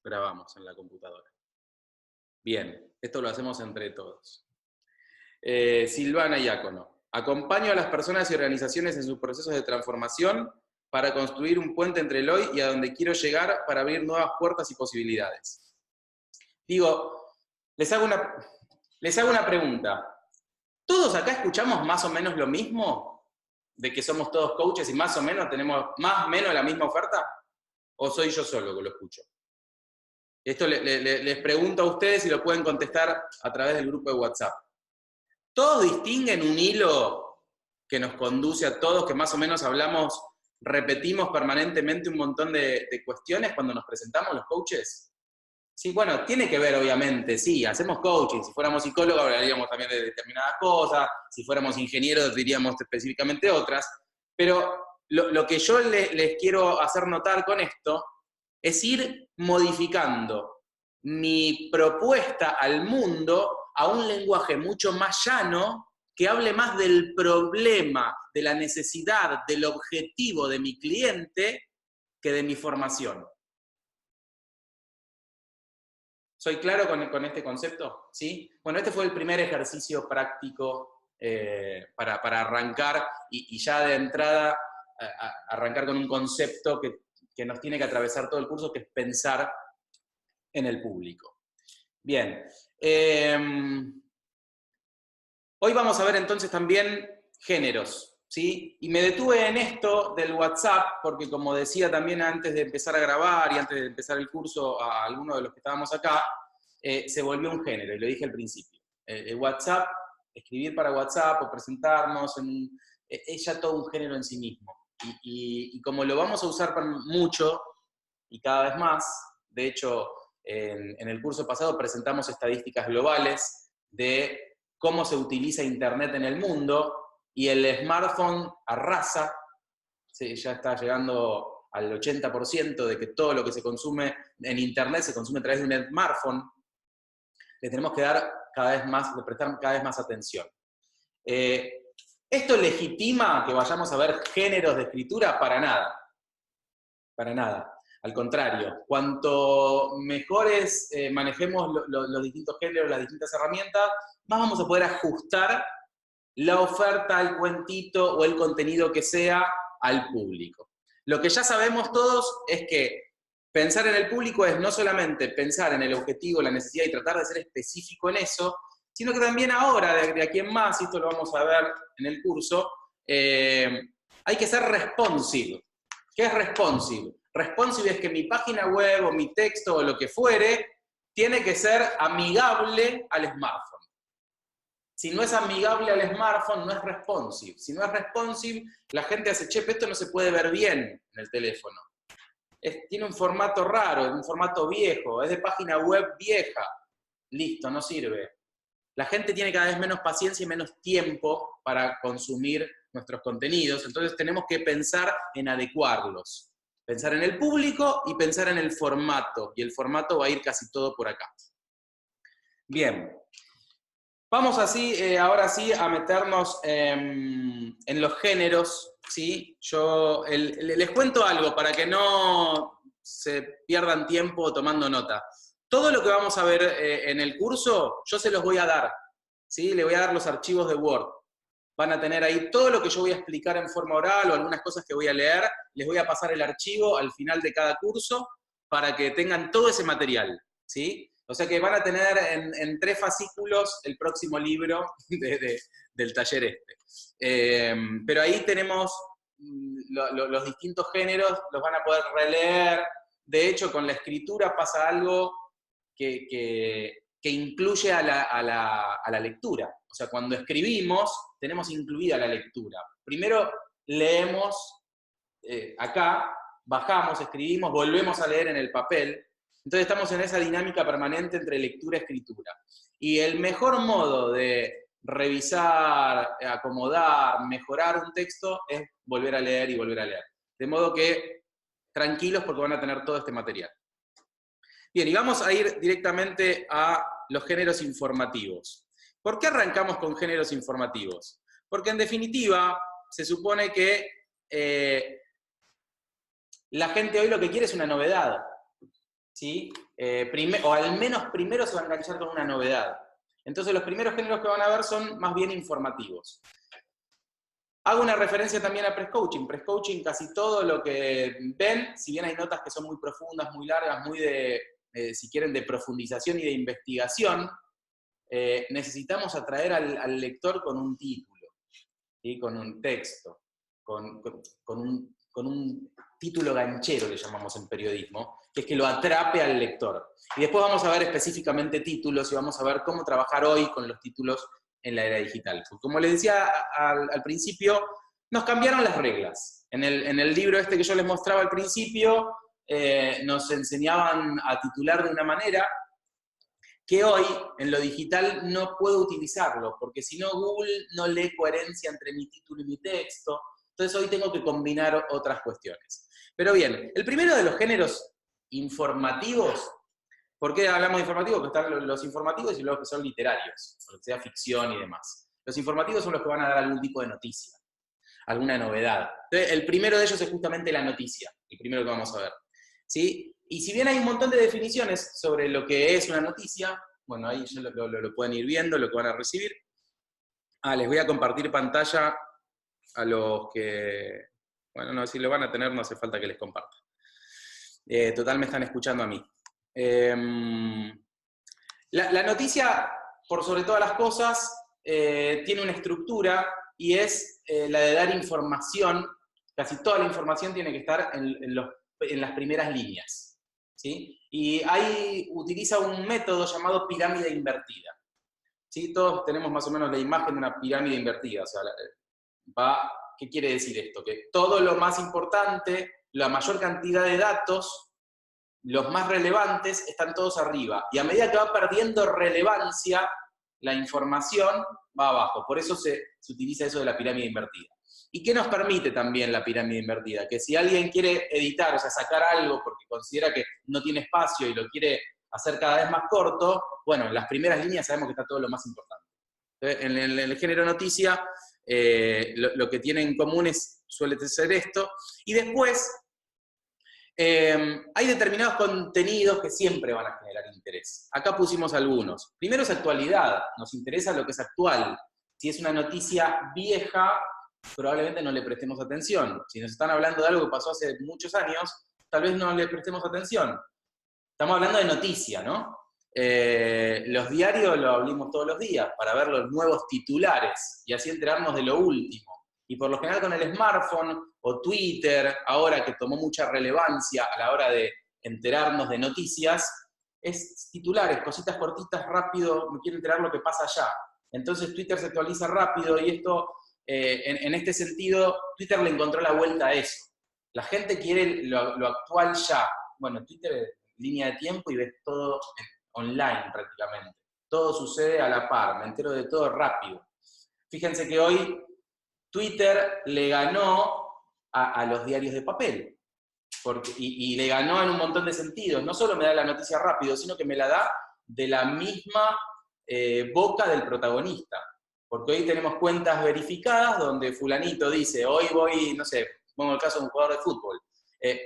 grabamos en la computadora. Bien, esto lo hacemos entre todos. Silvana Iácono. Acompaño a las personas y organizaciones en sus procesos de transformación para construir un puente entre el hoy y a donde quiero llegar para abrir nuevas puertas y posibilidades. Digo, les hago una pregunta. ¿Todos acá escuchamos más o menos lo mismo? ¿De que somos todos coaches y más o menos tenemos más o menos la misma oferta? ¿O soy yo solo que lo escucho? Esto les pregunto a ustedes y lo pueden contestar a través del grupo de WhatsApp. ¿Todos distinguen un hilo que nos conduce a todos, que más o menos hablamos, repetimos permanentemente un montón de cuestiones cuando nos presentamos los coaches? Sí, bueno, tiene que ver obviamente, sí, hacemos coaching, si fuéramos psicólogos hablaríamos también de determinadas cosas, si fuéramos ingenieros diríamos específicamente otras, pero lo que yo les quiero hacer notar con esto es ir modificando mi propuesta al mundo a un lenguaje mucho más llano, que hable más del problema, de la necesidad, del objetivo de mi cliente, que de mi formación. ¿Soy claro con este concepto? ¿Sí? Bueno, este fue el primer ejercicio práctico para arrancar y ya de entrada arrancar con un concepto que nos tiene que atravesar todo el curso, que es pensar en el público. Bien. Hoy vamos a ver entonces también géneros, ¿sí? Y me detuve en esto del WhatsApp, porque como decía también antes de empezar a grabar y antes de empezar el curso a algunos de los que estábamos acá, se volvió un género, y lo dije al principio. El WhatsApp, escribir para WhatsApp o presentarnos, es ya todo un género en sí mismo. Y como lo vamos a usar mucho y cada vez más, de hecho, en el curso pasado presentamos estadísticas globales de cómo se utiliza Internet en el mundo, y el smartphone arrasa, sí, ya está llegando al 80% de que todo lo que se consume en Internet se consume a través de un smartphone. Le tenemos que dar prestar cada vez más atención. ¿Esto legitima que vayamos a ver géneros de escritura? Para nada. Para nada. Al contrario, cuanto mejores manejemos los distintos géneros, las distintas herramientas, más vamos a poder ajustar la oferta, el cuentito o el contenido que sea al público. Lo que ya sabemos todos es que pensar en el público es no solamente pensar en el objetivo, la necesidad y tratar de ser específico en eso, sino que también ahora, de aquí en más, y esto lo vamos a ver en el curso, hay que ser responsive. ¿Qué es responsive? Responsive es que mi página web o mi texto o lo que fuere tiene que ser amigable al smartphone. Si no es amigable al smartphone, no es responsive. Si no es responsive, la gente hace, che, pero esto no se puede ver bien en el teléfono. Tiene un formato raro, un formato viejo, es de página web vieja. Listo, no sirve. La gente tiene cada vez menos paciencia y menos tiempo para consumir nuestros contenidos, entonces tenemos que pensar en adecuarlos. Pensar en el público y pensar en el formato, y el formato va a ir casi todo por acá. Bien. Vamos así, ahora sí, a meternos en los géneros, ¿sí? Yo les cuento algo para que no se pierdan tiempo tomando nota. Todo lo que vamos a ver en el curso, yo se los voy a dar, ¿sí? Les voy a dar los archivos de Word. Van a tener ahí todo lo que yo voy a explicar en forma oral o algunas cosas que voy a leer. Les voy a pasar el archivo al final de cada curso para que tengan todo ese material, ¿sí? O sea que van a tener en 3 fascículos el próximo libro del taller este. Pero ahí tenemos los distintos géneros, los van a poder releer. De hecho, con la escritura pasa algo que incluye a la lectura. O sea, cuando escribimos, tenemos incluida la lectura. Primero leemos acá, bajamos, escribimos, volvemos a leer en el papel. Entonces estamos en esa dinámica permanente entre lectura y escritura. Y el mejor modo de revisar, acomodar, mejorar un texto es volver a leer y volver a leer. De modo que tranquilos porque van a tener todo este material. Bien, y vamos a ir directamente a los géneros informativos. ¿Por qué arrancamos con géneros informativos? Porque en definitiva se supone que la gente hoy lo que quiere es una novedad. ¿sí? O al menos primero se va a enganchar con una novedad. Entonces los primeros géneros que van a ver son más bien informativos. Hago una referencia también a Press-Coaching. Press-Coaching, casi todo lo que ven, si bien hay notas que son muy profundas, muy largas, muy de, si quieren, de profundización y de investigación, necesitamos atraer al lector con un título, ¿sí? Con un texto, con un título ganchero, le llamamos en periodismo, que es que lo atrape al lector. Y después vamos a ver específicamente títulos y vamos a ver cómo trabajar hoy con los títulos en la era digital. Porque como les decía al principio, nos cambiaron las reglas. En el libro este que yo les mostraba al principio, nos enseñaban a titular de una manera que hoy en lo digital no puedo utilizarlo, porque si no Google no lee coherencia entre mi título y mi texto. Entonces hoy tengo que combinar otras cuestiones. Pero bien, el primero de los géneros informativos. ¿Por qué hablamos de informativos? Porque están los informativos y los que son literarios, o sea, ficción y demás. Los informativos son los que van a dar algún tipo de noticia, alguna novedad. Entonces, el primero de ellos es justamente la noticia, el primero que vamos a ver. ¿Sí? Y si bien hay un montón de definiciones sobre lo que es una noticia, bueno, ahí ya lo pueden ir viendo, lo que van a recibir. Les voy a compartir pantalla a los que, bueno, no, si lo van a tener no hace falta que les comparta. Total, me están escuchando a mí. La noticia, por sobre todas las cosas, tiene una estructura y es la de dar información. Casi toda la información tiene que estar en las primeras líneas, ¿sí? Y ahí utiliza un método llamado pirámide invertida, ¿sí? Todos tenemos más o menos la imagen de una pirámide invertida. O sea, ¿qué quiere decir esto? Que todo lo más importante, la mayor cantidad de datos, los más relevantes, están todos arriba. Y a medida que va perdiendo relevancia, la información va abajo. Por eso se utiliza eso de la pirámide invertida. ¿Y qué nos permite también la pirámide invertida? Que si alguien quiere editar, o sea, sacar algo porque considera que no tiene espacio y lo quiere hacer cada vez más corto, bueno, en las primeras líneas sabemos que está todo lo más importante. Entonces, en el género noticia, lo que tiene en común suele ser esto. Y después, hay determinados contenidos que siempre van a generar interés. Acá pusimos algunos. Primero es actualidad, nos interesa lo que es actual. Si es una noticia vieja, probablemente no le prestemos atención. Si nos están hablando de algo que pasó hace muchos años, tal vez no le prestemos atención. Estamos hablando de noticia, ¿no? Los diarios lo abrimos todos los días para ver los nuevos titulares y así enterarnos de lo último. Y por lo general con el smartphone o Twitter, ahora que tomó mucha relevancia a la hora de enterarnos de noticias, es titulares, cositas cortitas, rápido, me quiero enterar lo que pasa allá. Entonces Twitter se actualiza rápido y esto, en este sentido, Twitter le encontró la vuelta a eso. La gente quiere lo actual ya. Bueno, Twitter es línea de tiempo y ves todo online prácticamente. Todo sucede a la par, me entero de todo rápido. Fíjense que hoy Twitter le ganó a los diarios de papel. Y le ganó en un montón de sentidos. No solo me da la noticia rápido, sino que me la da de la misma boca del protagonista. Porque hoy tenemos cuentas verificadas donde fulanito dice, hoy voy, no sé, pongo el caso de un jugador de fútbol,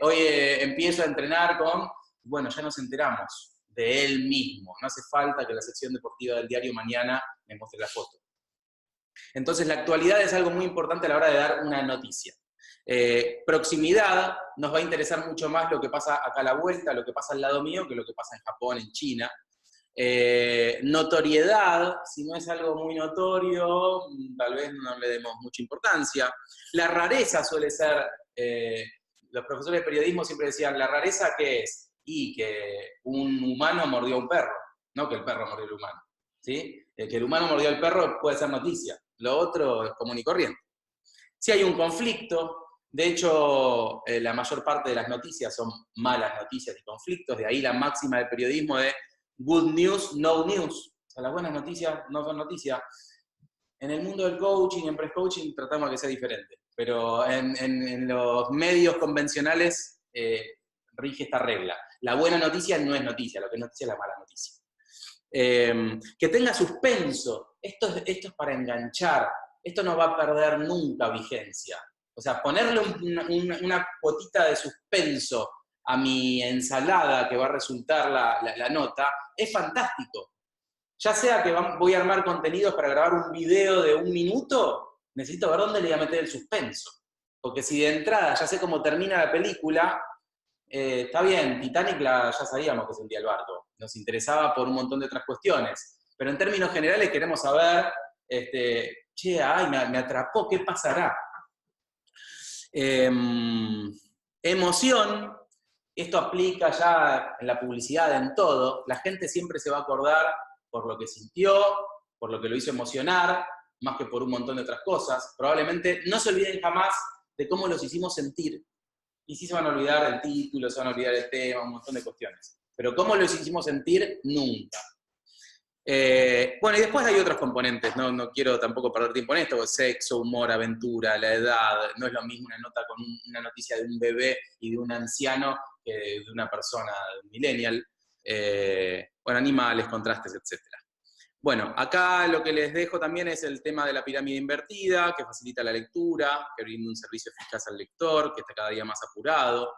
hoy empiezo a entrenar con, bueno, ya nos enteramos de él mismo. No hace falta que la sección deportiva del diario mañana me muestre la foto. Entonces la actualidad es algo muy importante a la hora de dar una noticia. Proximidad, nos va a interesar mucho más lo que pasa acá a la vuelta, lo que pasa al lado mío, que lo que pasa en Japón, en China. Notoriedad, si no es algo muy notorio, tal vez no le demos mucha importancia. La rareza suele ser, los profesores de periodismo siempre decían, ¿la rareza qué es? Y que un humano mordió a un perro, no que el perro mordió al humano. ¿Sí? Que el humano mordió al perro puede ser noticia, lo otro es común y corriente. Si hay un conflicto, de hecho, la mayor parte de las noticias son malas noticias y conflictos, de ahí la máxima del periodismo de good news, no news. O sea, las buenas noticias no son noticias. En el mundo del coaching, en pre-coaching, tratamos de que sea diferente, pero en los medios convencionales rige esta regla. La buena noticia no es noticia, lo que es noticia es la mala noticia. Que tenga suspenso, esto es para enganchar, esto no va a perder nunca vigencia. O sea, ponerle una cuotita de suspenso a mi ensalada que va a resultar la nota, es fantástico. Ya sea que voy a armar contenidos para grabar un video de 1 minuto, necesito ver dónde le voy a meter el suspenso. Porque si de entrada ya sé cómo termina la película, está bien, Titanic ya sabíamos que se hundía el barco. Nos interesaba por un montón de otras cuestiones. Pero en términos generales queremos saber, che, ay, me atrapó, ¿qué pasará? Emoción, esto aplica ya en la publicidad, en todo. La gente siempre se va a acordar por lo que sintió, por lo que lo hizo emocionar, más que por un montón de otras cosas. Probablemente no se olviden jamás de cómo los hicimos sentir. Y sí se van a olvidar del título, se van a olvidar del tema, un montón de cuestiones. Pero cómo los hicimos sentir, nunca. Bueno, y después hay otros componentes, no quiero tampoco perder tiempo en esto, sexo, humor, aventura, la edad, no es lo mismo una nota con una noticia de un bebé y de un anciano que de una persona, de un millennial. Bueno, animales, contrastes, etc. Bueno, acá lo que les dejo también es el tema de la pirámide invertida, que facilita la lectura, que brinda un servicio eficaz al lector, que está cada día más apurado.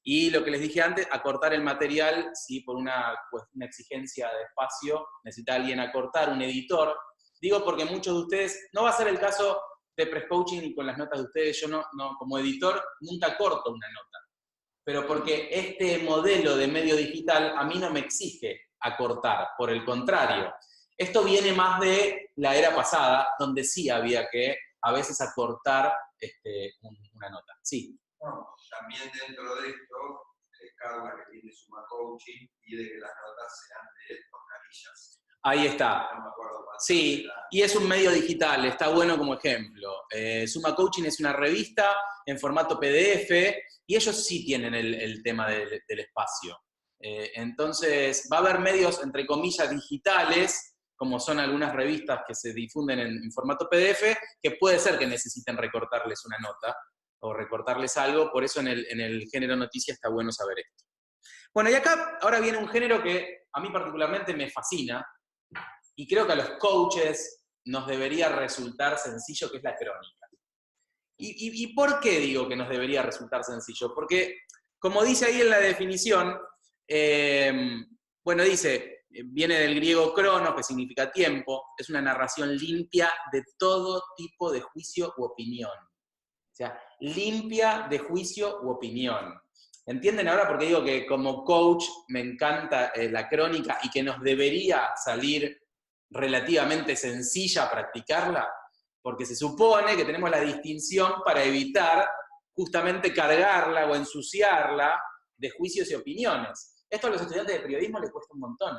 Y lo que les dije antes, acortar el material, si por una exigencia de espacio necesita alguien acortar, un editor. Digo porque muchos de ustedes, no va a ser el caso de Press-Coaching y con las notas de ustedes, yo no, como editor nunca corto una nota. Pero porque este modelo de medio digital a mí no me exige acortar, por el contrario. Esto viene más de la era pasada, donde sí había que a veces acortar una nota. Sí. Bueno, también dentro de esto, Carla, que tiene Suma Coaching, pide que las notas sean de 2 carillas. Ahí está. No me acuerdo cuánto. Sí, y es un medio digital, está bueno como ejemplo. Suma Coaching es una revista en formato PDF y ellos sí tienen el tema del espacio. Entonces, va a haber medios, entre comillas, digitales, como son algunas revistas que se difunden en formato PDF, que puede ser que necesiten recortarles una nota o recortarles algo, por eso en el género noticia está bueno saber esto. Bueno, y acá ahora viene un género que a mí particularmente me fascina, y creo que a los coaches nos debería resultar sencillo, que es la crónica. ¿Y por qué digo que nos debería resultar sencillo? Porque, como dice ahí en la definición, bueno, dice, viene del griego cronos, que significa tiempo, es una narración limpia de todo tipo de juicio u opinión. O sea, limpia de juicio u opinión. ¿Entienden ahora por qué digo que como coach me encanta la crónica y que nos debería salir relativamente sencilla practicarla? Porque se supone que tenemos la distinción para evitar justamente cargarla o ensuciarla de juicios y opiniones. Esto a los estudiantes de periodismo les cuesta un montón.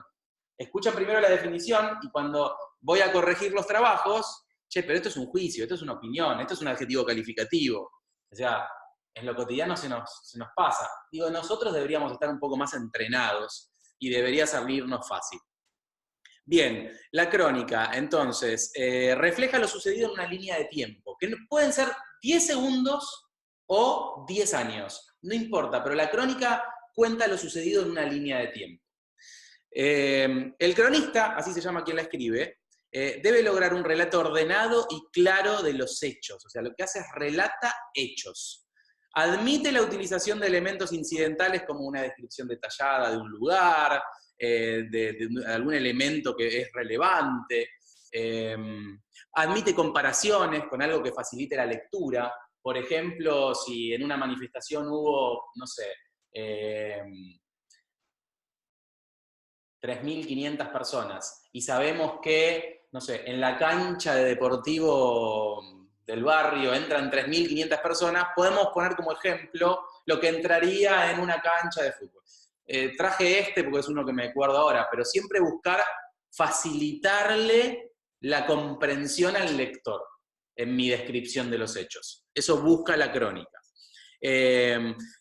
Escuchan primero la definición y cuando voy a corregir los trabajos, che, pero esto es un juicio, esto es una opinión, esto es un adjetivo calificativo. O sea, en lo cotidiano se nos pasa. Digo, nosotros deberíamos estar un poco más entrenados y debería salirnos fácil. Bien, la crónica, entonces, refleja lo sucedido en una línea de tiempo, que pueden ser 10 segundos o 10 años, no importa, pero la crónica cuenta lo sucedido en una línea de tiempo. El cronista, así se llama quien la escribe, debe lograr un relato ordenado y claro de los hechos, o sea, lo que hace es relata hechos. Admite la utilización de elementos incidentales como una descripción detallada de un lugar, de algún elemento que es relevante, admite comparaciones con algo que facilite la lectura. Por ejemplo, si en una manifestación hubo, no sé, 3.500 personas y sabemos que, no sé, en la cancha de Deportivo del barrio entran 3.500 personas, podemos poner como ejemplo lo que entraría en una cancha de fútbol. Traje porque es uno que me acuerdo ahora, pero siempre buscar facilitarle la comprensión al lector en mi descripción de los hechos. Eso busca la crónica.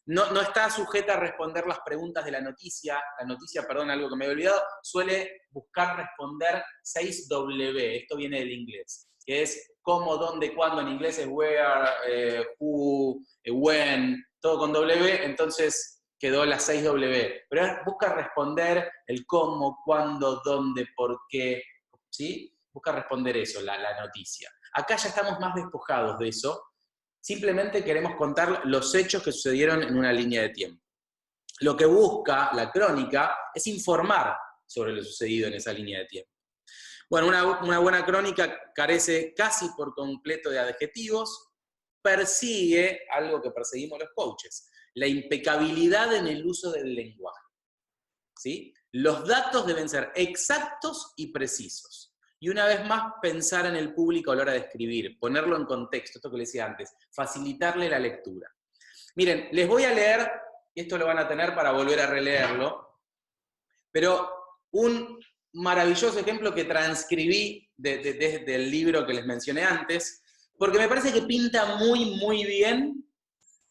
No está sujeta a responder las preguntas de la noticia. La noticia, perdón, algo que me había olvidado, suele buscar responder 6W. Esto viene del inglés, que es cómo, dónde, cuándo. En inglés es where, who, when, todo con W. Entonces quedó la 6W. Pero busca responder el cómo, cuándo, dónde, por qué, ¿sí? Busca responder eso, la noticia. Acá ya estamos más despojados de eso. Simplemente queremos contar los hechos que sucedieron en una línea de tiempo. lo que busca la crónica es informar sobre lo sucedido en esa línea de tiempo. Bueno, una buena crónica carece casi por completo de adjetivos, persigue algo que perseguimos los coaches, la impecabilidad en el uso del lenguaje. ¿Sí? Los datos deben ser exactos y precisos. Y una vez más, pensar en el público a la hora de escribir, ponerlo en contexto, esto que les decía antes, facilitarle la lectura. Miren, les voy a leer, y esto lo van a tener para volver a releerlo, pero un maravilloso ejemplo que transcribí del libro que les mencioné antes, porque me parece que pinta muy bien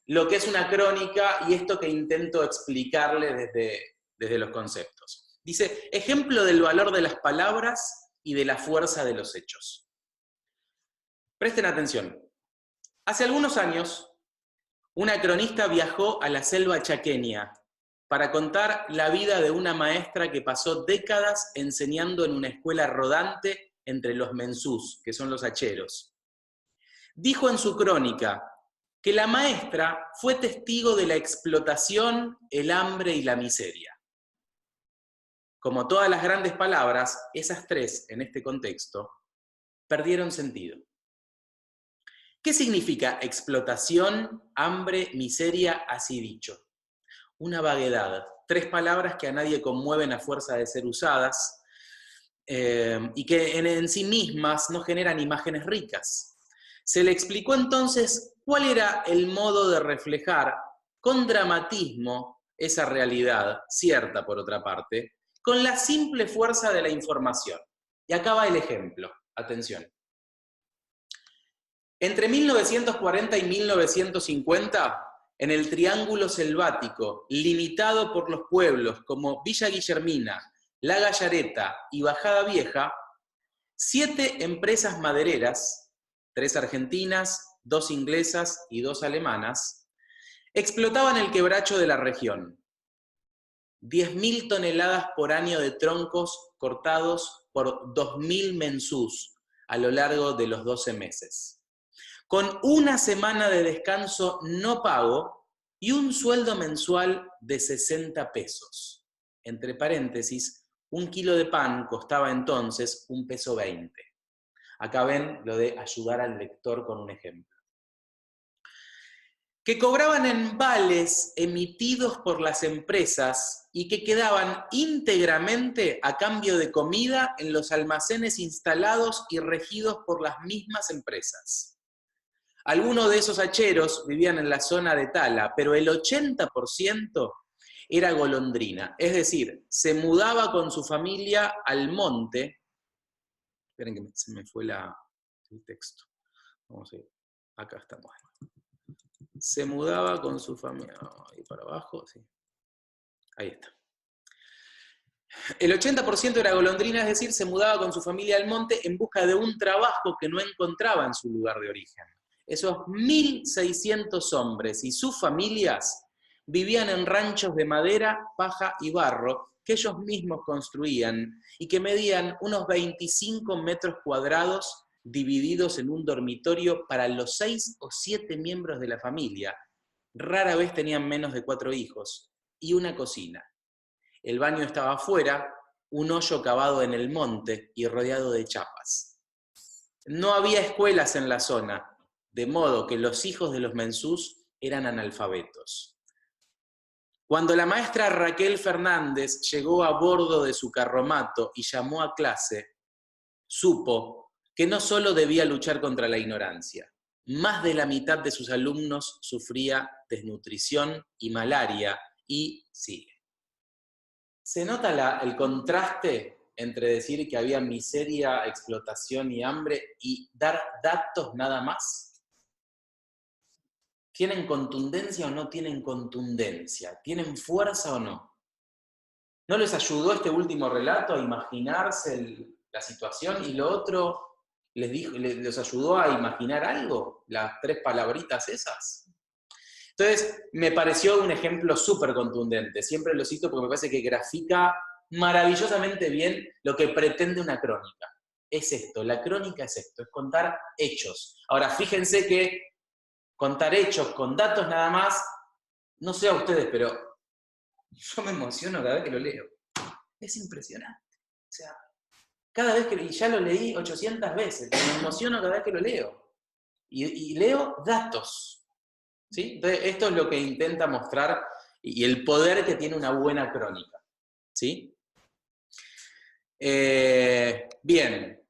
lo que es una crónica y esto que intento explicarle desde los conceptos. Dice, ejemplo del valor de las palabras y de la fuerza de los hechos. Presten atención. Hace algunos años, una cronista viajó a la selva chaqueña para contar la vida de una maestra que pasó décadas enseñando en una escuela rodante entre los mensús, que son los hacheros. Dijo en su crónica que la maestra fue testigo de la explotación, el hambre y la miseria. Como todas las grandes palabras, esas tres, en este contexto, perdieron sentido. ¿Qué significa explotación, hambre, miseria, así dicho? Una vaguedad. Tres palabras que a nadie conmueven a fuerza de ser usadas y que en sí mismas no generan imágenes ricas. Se le explicó entonces cuál era el modo de reflejar con dramatismo esa realidad, cierta por otra parte, con la simple fuerza de la información. Y acá va el ejemplo. Atención. Entre 1940 y 1950, en el Triángulo Selvático, limitado por los pueblos como Villa Guillermina, La Gallareta y Bajada Vieja, 7 empresas madereras, 3 argentinas, 2 inglesas y 2 alemanas, explotaban el quebracho de la región. 10.000 toneladas por año de troncos cortados por 2.000 mensús a lo largo de los 12 meses. Con una semana de descanso no pago y un sueldo mensual de 60 pesos. Entre paréntesis, 1 kilo de pan costaba entonces 1,20 pesos. Acá ven lo de ayudar al lector con un ejemplo. Que cobraban en vales emitidos por las empresas y que quedaban íntegramente a cambio de comida en los almacenes instalados y regidos por las mismas empresas. Algunos de esos hacheros vivían en la zona de Tala, pero el 80% era golondrina, es decir, se mudaba con su familia al monte. Esperen que se me fue el texto. Vamos a ir. Acá estamos. Se mudaba con su familia. Ahí para abajo, sí. Ahí está. El 80% era golondrina, es decir, se mudaba con su familia al monte en busca de un trabajo que no encontraba en su lugar de origen. Esos 1.600 hombres y sus familias vivían en ranchos de madera, paja y barro que ellos mismos construían y que medían unos 25 metros cuadrados divididos en un dormitorio para los 6 o 7 miembros de la familia. Rara vez tenían menos de 4 hijos y una cocina. El baño estaba afuera, un hoyo cavado en el monte y rodeado de chapas. No había escuelas en la zona, de modo que los hijos de los mensús eran analfabetos. Cuando la maestra Raquel Fernández llegó a bordo de su carromato y llamó a clase, supo que no solo debía luchar contra la ignorancia, más de la mitad de sus alumnos sufría desnutrición y malaria, y sigue. ¿Se nota el contraste entre decir que había miseria, explotación y hambre y dar datos nada más? ¿Tienen contundencia o no tienen contundencia? ¿Tienen fuerza o no? ¿No les ayudó este último relato a imaginarse la situación? Y lo otro, ¿les ayudó a imaginar algo? Las 3 palabritas esas. Entonces, me pareció un ejemplo súper contundente. Siempre lo cito porque me parece que grafica maravillosamente bien lo que pretende una crónica. Es esto, la crónica es esto, es contar hechos. Ahora, fíjense que contar hechos con datos nada más, no sé a ustedes, pero Yo me emociono cada vez que lo leo. Es impresionante. O sea, cada vez que, y ya lo leí 800 veces, pero me emociono cada vez que lo leo. Y leo datos. ¿Sí? Entonces, esto es lo que intenta mostrar y el poder que tiene una buena crónica. ¿Sí? Bien.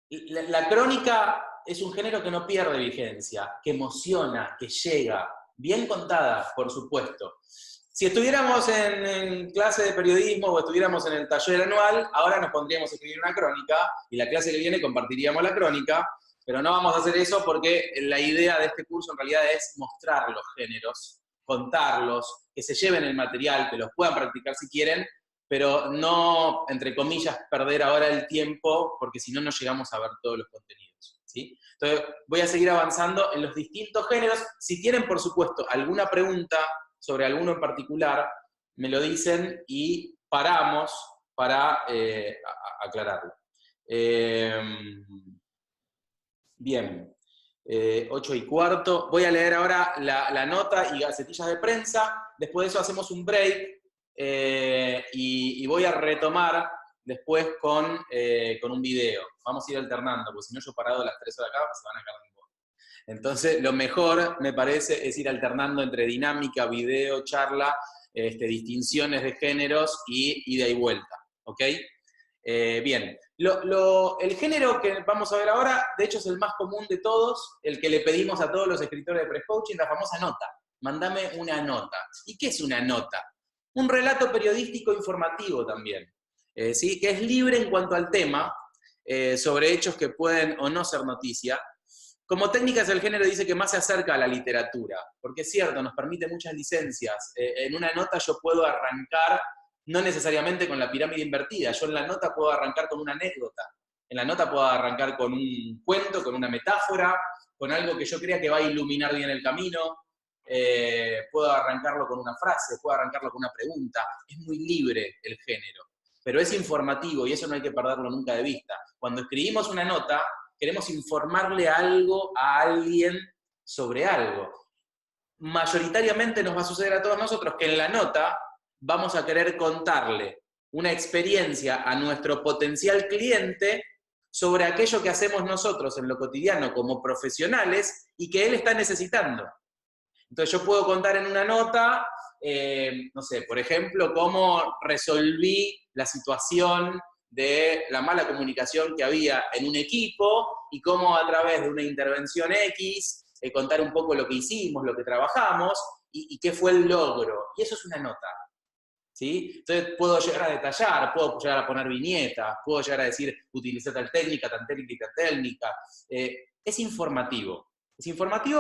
La crónica es un género que no pierde vigencia, que emociona, que llega, bien contada, por supuesto. Si estuviéramos en clase de periodismo o estuviéramos en el taller anual, ahora nos pondríamos a escribir una crónica y la clase que viene compartiríamos la crónica, pero no vamos a hacer eso porque la idea de este curso en realidad es mostrar los géneros, contarlos, que se lleven el material, que los puedan practicar si quieren, pero no, entre comillas, perder ahora el tiempo, porque si no, no llegamos a ver todos los contenidos. ¿Sí? Entonces, voy a seguir avanzando en los distintos géneros. Si tienen, por supuesto, alguna pregunta sobre alguno en particular, me lo dicen y paramos para aclararlo. Bien, 8:15. Voy a leer ahora la nota y gacetillas de prensa. Después de eso hacemos un break y voy a retomar después con un video. Vamos a ir alternando, porque si no yo parado las 3 horas acá se van a caer en bola. Entonces, lo mejor, me parece, es ir alternando entre dinámica, video, charla, distinciones de géneros y ida y vuelta. ¿Ok? Bien. El género que vamos a ver ahora, de hecho, es el más común de todos, el que le pedimos a todos los escritores de Press-Coaching, la famosa nota. Mándame una nota. ¿Y qué es una nota? Un relato periodístico informativo también, ¿sí? Que es libre en cuanto al tema, sobre hechos que pueden o no ser noticia. Como técnica es el género, dice, que más se acerca a la literatura, porque es cierto, nos permite muchas licencias. En una nota yo puedo arrancar, no necesariamente con la pirámide invertida, yo en la nota puedo arrancar con una anécdota, en la nota puedo arrancar con un cuento, con una metáfora, con algo que yo crea que va a iluminar bien el camino, puedo arrancarlo con una frase, puedo arrancarlo con una pregunta. Es muy libre el género, pero es informativo y eso no hay que perderlo nunca de vista. Cuando escribimos una nota, queremos informarle algo a alguien sobre algo. Mayoritariamente nos va a suceder a todos nosotros que en la nota vamos a querer contarle una experiencia a nuestro potencial cliente sobre aquello que hacemos nosotros en lo cotidiano como profesionales y que él está necesitando. Entonces yo puedo contar en una nota, no sé, por ejemplo, cómo resolví la situación de la mala comunicación que había en un equipo y cómo a través de una intervención X, contar un poco lo que hicimos, lo que trabajamos y qué fue el logro. Y eso es una nota. ¿Sí? Entonces puedo llegar a detallar, puedo llegar a poner viñetas, puedo llegar a decir, utilicé tal técnica, tan técnica, tan técnica. Es informativo,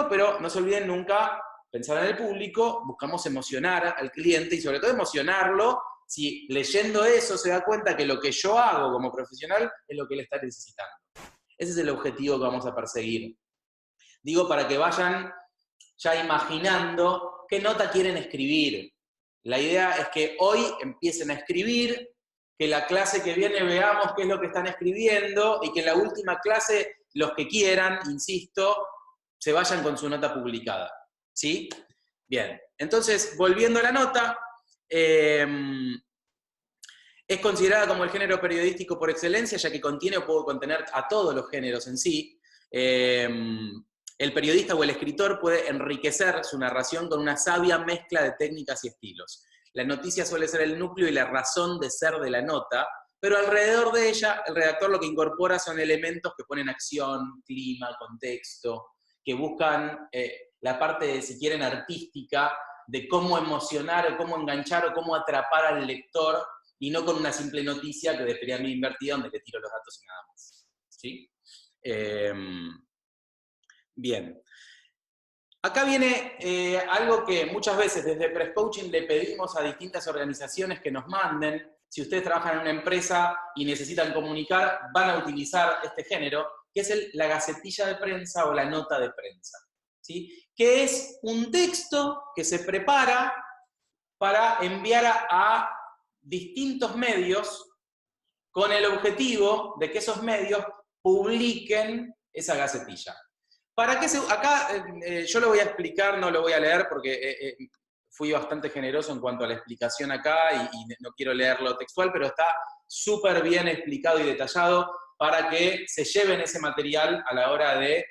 pero no se olviden nunca pensar en el público, buscamos emocionar al cliente y sobre todo emocionarlo si leyendo eso se da cuenta que lo que yo hago como profesional es lo que él está necesitando. Ese es el objetivo que vamos a perseguir. Digo, para que vayan ya imaginando qué nota quieren escribir. La idea es que hoy empiecen a escribir, que la clase que viene veamos qué es lo que están escribiendo y que en la última clase los que quieran, insisto, se vayan con su nota publicada. ¿Sí? Bien, entonces, volviendo a la nota, es considerada como el género periodístico por excelencia, ya que contiene o puede contener a todos los géneros en sí. El periodista o el escritor puede enriquecer su narración con una sabia mezcla de técnicas y estilos. La noticia suele ser el núcleo y la razón de ser de la nota, pero alrededor de ella, el redactor lo que incorpora son elementos que ponen acción, clima, contexto, que buscan la parte, si quieren, artística, de cómo emocionar o cómo enganchar o cómo atrapar al lector, y no con una simple noticia que de pirámide invertida donde le tiro los datos y nada más. ¿Sí? Bien. Acá viene algo que muchas veces desde Press-Coaching le pedimos a distintas organizaciones que nos manden. Si ustedes trabajan en una empresa y necesitan comunicar, van a utilizar este género, que es la gacetilla de prensa o la nota de prensa. ¿Sí? Que es un texto que se prepara para enviar a distintos medios con el objetivo de que esos medios publiquen esa gacetilla. ¿Para qué acá yo lo voy a explicar, no lo voy a leer porque fui bastante generoso en cuanto a la explicación acá y no quiero leerlo textual, pero está súper bien explicado y detallado para que se lleven ese material a la hora de,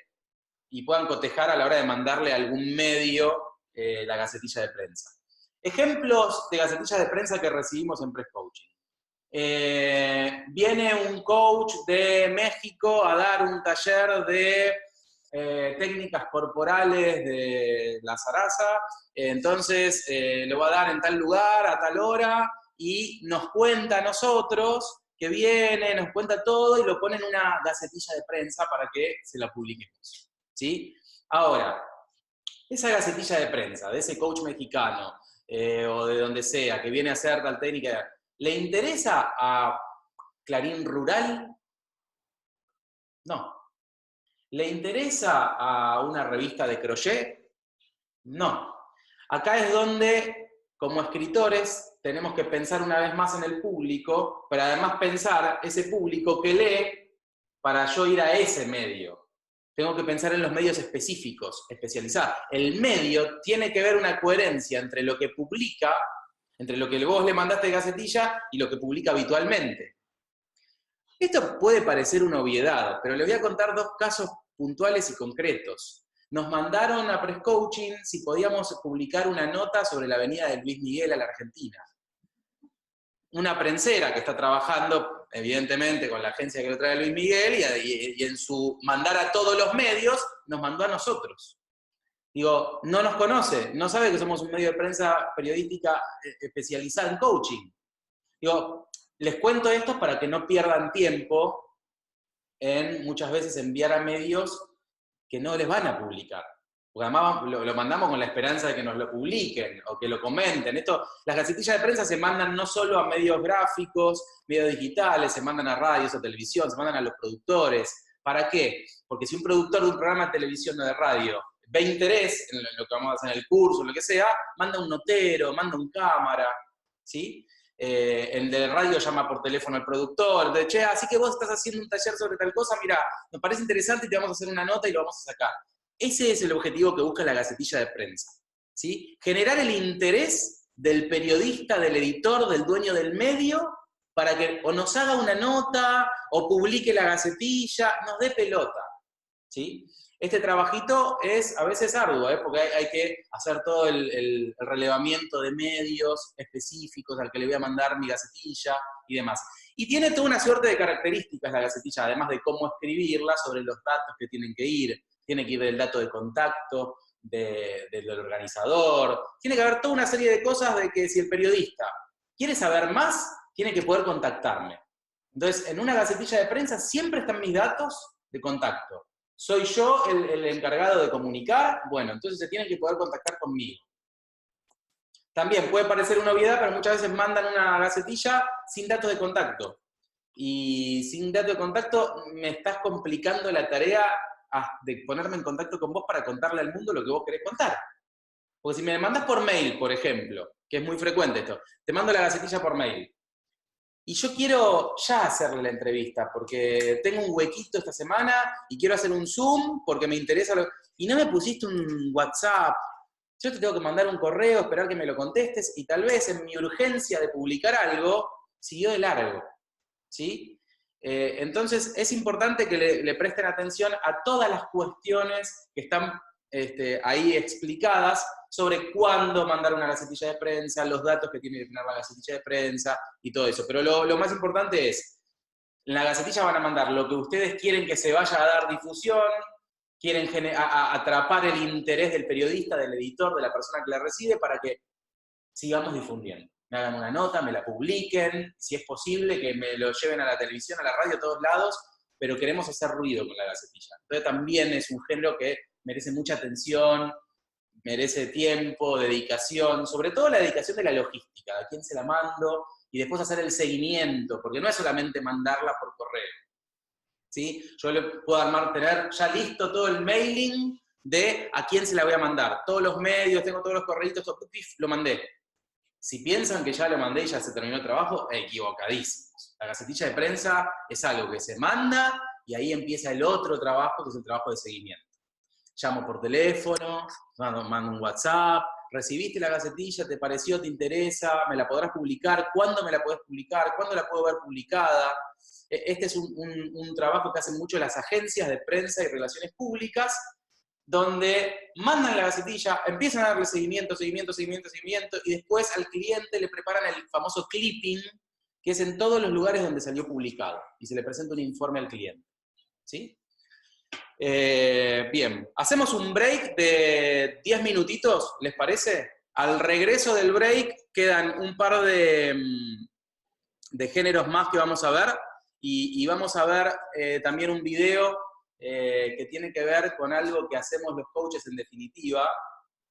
y puedan cotejar a la hora de mandarle a algún medio la gacetilla de prensa. Ejemplos de gacetillas de prensa que recibimos en Press Coaching. Viene un coach de México a dar un taller de técnicas corporales de la zaraza, entonces lo va a dar en tal lugar, a tal hora, y nos cuenta a nosotros que viene, nos cuenta todo y lo pone en una gacetilla de prensa para que se la publiquemos, ¿sí? Ahora, esa gacetilla de prensa de ese coach mexicano o de donde sea, que viene a hacer tal técnica, ¿le interesa a Clarín Rural? No. ¿Le interesa a una revista de crochet? No. Acá es donde, como escritores, tenemos que pensar una vez más en el público, pero además pensar ese público que lee para yo ir a ese medio. Tengo que pensar en los medios específicos, especializados. El medio tiene que ver una coherencia entre lo que publica, entre lo que vos le mandaste de gacetilla y lo que publica habitualmente. Esto puede parecer una obviedad, pero les voy a contar dos casos puntuales y concretos. Nos mandaron a Press Coaching si podíamos publicar una nota sobre la avenida de Luis Miguel a la Argentina. Una prensera que está trabajando, evidentemente, con la agencia que lo trae Luis Miguel, y en su mandar a todos los medios, nos mandó a nosotros. Digo, no nos conoce, no sabe que somos un medio de prensa periodística especializada en coaching. Digo, les cuento esto para que no pierdan tiempo en muchas veces enviar a medios que no les van a publicar. Porque además lo mandamos con la esperanza de que nos lo publiquen o que lo comenten. Las gacetillas de prensa se mandan no solo a medios gráficos, medios digitales, se mandan a radios, a televisión, se mandan a los productores. ¿Para qué? Porque si un productor de un programa de televisión o de radio ve interés en lo que vamos a hacer en el curso, lo que sea, manda un notero, manda un cámara, ¿sí? El de radio llama por teléfono al productor, entonces, che, así que vos estás haciendo un taller sobre tal cosa, mira, nos parece interesante y te vamos a hacer una nota y lo vamos a sacar. Ese es el objetivo que busca la gacetilla de prensa, ¿sí? Generar el interés del periodista, del editor, del dueño del medio, para que o nos haga una nota, o publique la gacetilla, nos dé pelota, ¿sí? Este trabajito es a veces arduo, porque hay que hacer todo el relevamiento de medios específicos al que le voy a mandar mi gacetilla y demás. Y tiene toda una suerte de características la gacetilla, además de cómo escribirla, sobre los datos que tienen que ir. Tiene que ir del dato de contacto, del organizador. Tiene que haber toda una serie de cosas de que si el periodista quiere saber más, tiene que poder contactarme. Entonces, en una gacetilla de prensa siempre están mis datos de contacto. ¿Soy yo el encargado de comunicar? Bueno, entonces se tienen que poder contactar conmigo. También puede parecer una obviedad, pero muchas veces mandan una gacetilla sin datos de contacto. Y sin datos de contacto me estás complicando la tarea de ponerme en contacto con vos para contarle al mundo lo que vos querés contar. Porque si me mandás por mail, por ejemplo, que es muy frecuente esto, te mando la gacetilla por mail, y yo quiero ya hacerle la entrevista, porque tengo un huequito esta semana, y quiero hacer un Zoom, porque me interesa, y no me pusiste un WhatsApp, yo te tengo que mandar un correo, esperar que me lo contestes, y tal vez en mi urgencia de publicar algo, siguió de largo, ¿sí? Entonces es importante que le presten atención a todas las cuestiones que están ahí explicadas sobre cuándo mandar una gacetilla de prensa, los datos que tiene que tener la gacetilla de prensa y todo eso. Pero lo más importante es, en la gacetilla van a mandar lo que ustedes quieren que se vaya a dar difusión, quieren atrapar el interés del periodista, del editor, de la persona que la recibe, para que sigamos difundiendo. Me hagan una nota, me la publiquen, si es posible, que me lo lleven a la televisión, a la radio, a todos lados, pero queremos hacer ruido con la gacetilla. Entonces también es un género que merece mucha atención, merece tiempo, dedicación, sobre todo la dedicación de la logística, a quién se la mando, y después hacer el seguimiento, porque no es solamente mandarla por correo, ¿sí? Yo le puedo tener ya listo todo el mailing de a quién se la voy a mandar, todos los medios, tengo todos los correitos, lo mandé. Si piensan que ya lo mandé y ya se terminó el trabajo, equivocadísimos. La gacetilla de prensa es algo que se manda y ahí empieza el otro trabajo, que es el trabajo de seguimiento. Llamo por teléfono, mando un WhatsApp, ¿Recibiste la gacetilla? ¿Te pareció? ¿Te interesa? ¿Me la podrás publicar? ¿Cuándo me la podés publicar? ¿Cuándo la puedo ver publicada? Este es un trabajo que hacen mucho las agencias de prensa y relaciones públicas, donde mandan la gacetilla, empiezan a darle seguimiento, y después al cliente le preparan el famoso clipping, que es en todos los lugares donde salió publicado, y se le presenta un informe al cliente. ¿Sí? Bien, hacemos un break de 10 minutitos, ¿les parece? Al regreso del break quedan un par de géneros más que vamos a ver, y vamos a ver también un video que tiene que ver con algo que hacemos los coaches en definitiva,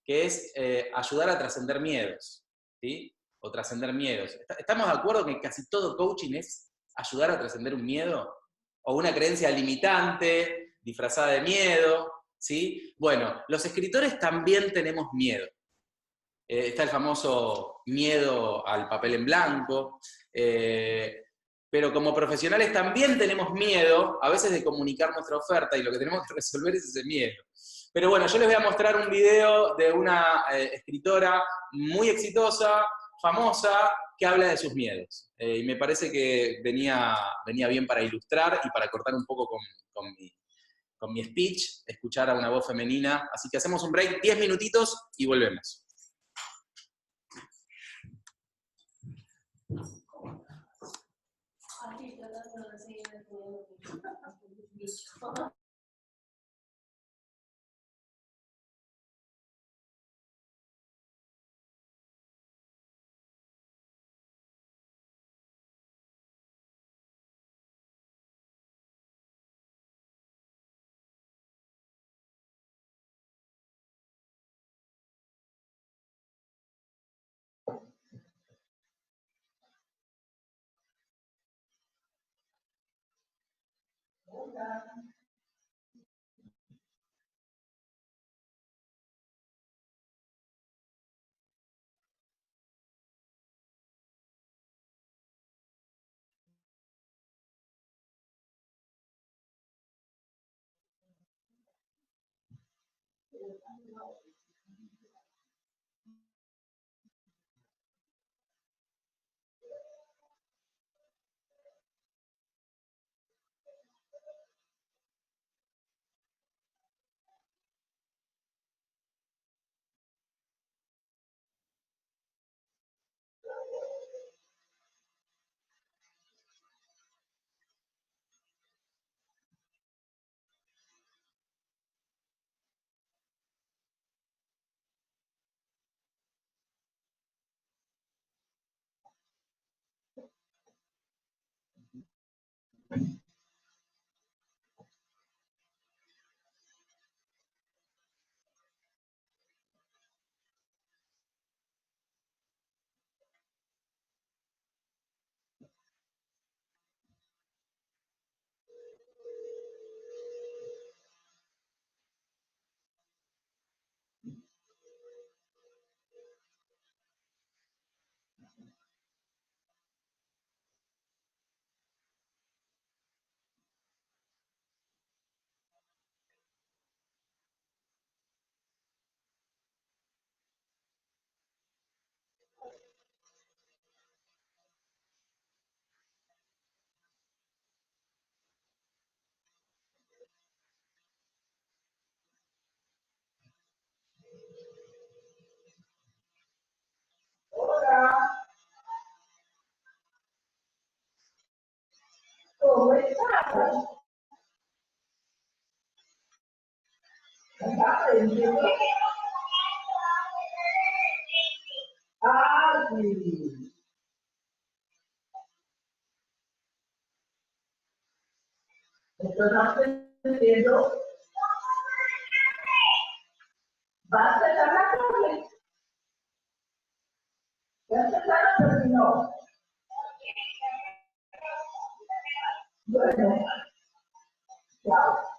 que es ayudar a trascender miedos, ¿sí? O trascender miedos. ¿Estamos de acuerdo que casi todo coaching es ayudar a trascender un miedo? O una creencia limitante, disfrazada de miedo, ¿sí? Bueno, los escritores también tenemos miedo. Está el famoso miedo al papel en blanco, pero como profesionales también tenemos miedo a veces de comunicar nuestra oferta, y lo que tenemos que resolver es ese miedo. Pero bueno, yo les voy a mostrar un video de una escritora muy exitosa, famosa, que habla de sus miedos. Y me parece que venía bien para ilustrar y para cortar un poco con mi speech, escuchar a una voz femenina. Así que hacemos un break, 10 minutitos y volvemos. ¿Cómo estás? Ah, sí. ¿Estás entendiendo? ¿Vas a empezar la clase? ¿Ya empezaron o no? Bueno, chao.